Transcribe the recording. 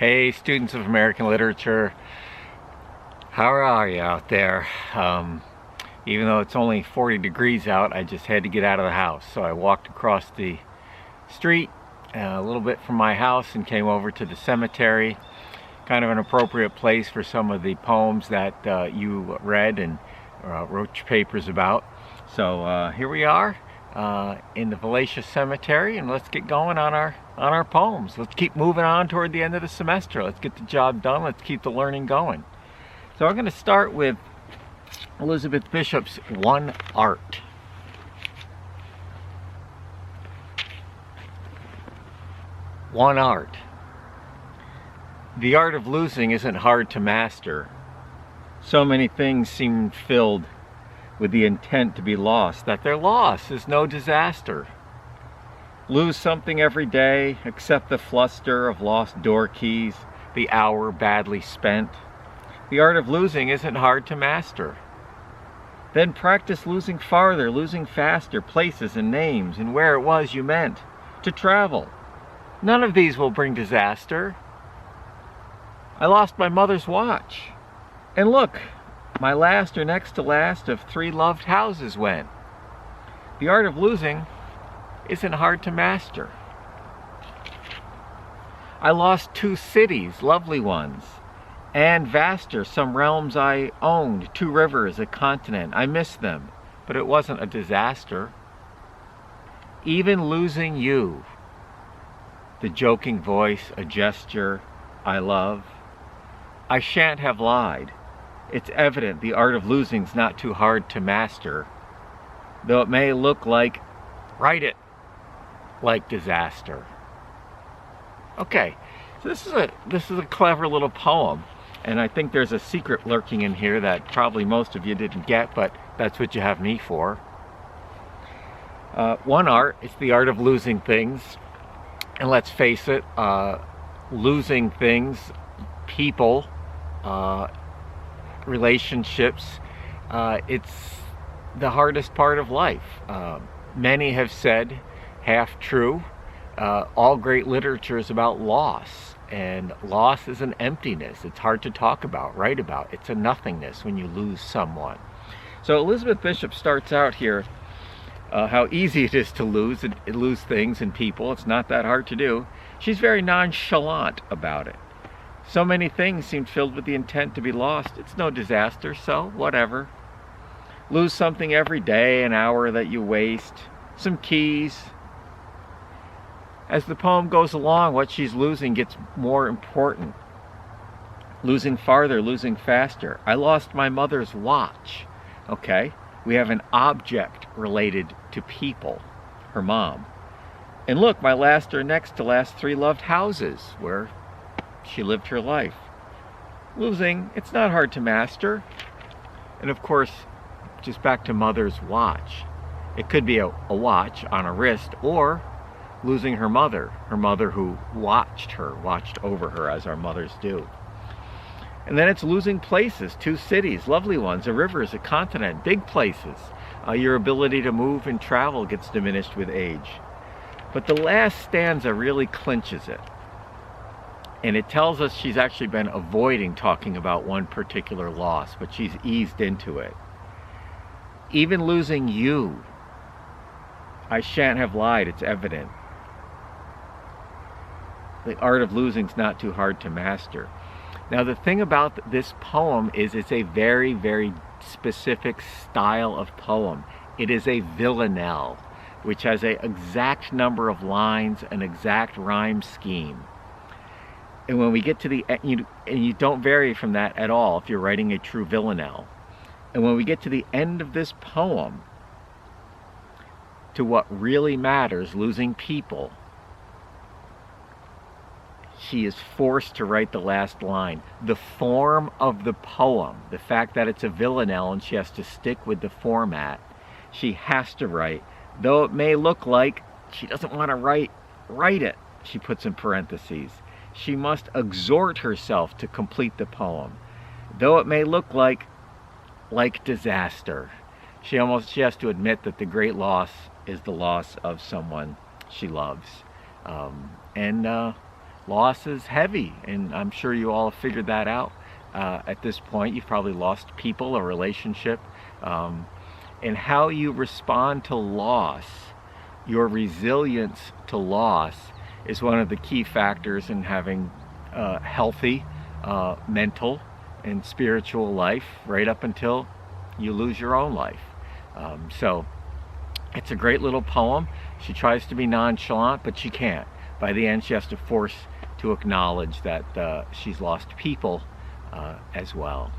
Hey, students of American literature, how are you out there? Even though it's only 40 degrees out, I just had to get out of the house. So I walked across the street a little bit from my house and came over to the cemetery. Kind of an appropriate place for some of the poems that you read and wrote your papers about. So here we are in the Valatia Cemetery, and let's get going on our poems. Let's keep moving on toward the end of the semester. Let's get the job done. Let's keep the learning going. So I'm going to start with Elizabeth Bishop's One Art. One art. The art of losing isn't hard to master. So many things seem filled with the intent to be lost that their loss is no disaster. Lose something every day, accept the fluster of lost door keys, the hour badly spent. The art of losing isn't hard to master. Then practice losing farther, losing faster, places and names and where it was you meant to travel. None of these will bring disaster. I lost my mother's watch. And look, my last or next to last of 3 loved houses went. The art of losing isn't hard to master. I lost 2 cities, lovely ones, and vaster, some realms I owned, 2 rivers, a continent. I missed them, but it wasn't a disaster. Even losing you, the joking voice, a gesture I love, I shan't have lied. It's evident the art of losing's not too hard to master, though it may look like, write it, like disaster. Okay, so this is a clever little poem, and I think there's a secret lurking in here that probably most of you didn't get, but that's what you have me for. One art, it's the art of losing things, and let's face it, losing things, people, relationships, it's the hardest part of life. Many have said, half true, all great literature is about loss, and loss is an emptiness. It's hard to talk about, write about. It's a nothingness when you lose someone. So Elizabeth Bishop starts out here how easy it is to lose things and people. It's not that hard to do. She's very nonchalant about it. So many things seem filled with the intent to be lost. It's no disaster, so whatever. Lose something every day, an hour that you waste, some keys. As the poem goes along, what she's losing gets more important. Losing farther, losing faster. I lost my mother's watch. Okay, we have an object related to people, her mom. And look, my last or next to last 3 loved houses where she lived her life. Losing, it's not hard to master. And of course, just back to mother's watch. It could be a watch on a wrist, or losing her mother who watched over her as our mothers do. And then it's losing places, 2 cities, lovely ones, a river, a continent, big places. Your ability to move and travel gets diminished with age. But the last stanza really clinches it. And it tells us she's actually been avoiding talking about one particular loss, but she's eased into it. Even losing you, I shan't have lied, it's evident. The art of losing's not too hard to master. Now the thing about this poem is it's a very, very specific style of poem. It is a villanelle, which has an exact number of lines, an exact rhyme scheme. And when we get to the end, you don't vary from that at all if you're writing a true villanelle. And when we get to the end of this poem, to what really matters, losing people, she is forced to write the last line. The form of the poem, the fact that it's a villanelle and she has to stick with the format, she has to write. Though it may look like she doesn't want to write it, she puts in parentheses. She must exhort herself to complete the poem. Though it may look like disaster, she has to admit that the great loss is the loss of someone she loves. And loss is heavy, and I'm sure you all have figured that out at this point. You've probably lost people, a relationship, and how you respond to loss, your resilience to loss, is one of the key factors in having healthy mental and spiritual life right up until you lose your own life. So it's a great little poem. She tries to be nonchalant, but she can't. By the end, she has to force to acknowledge that she's lost people as well.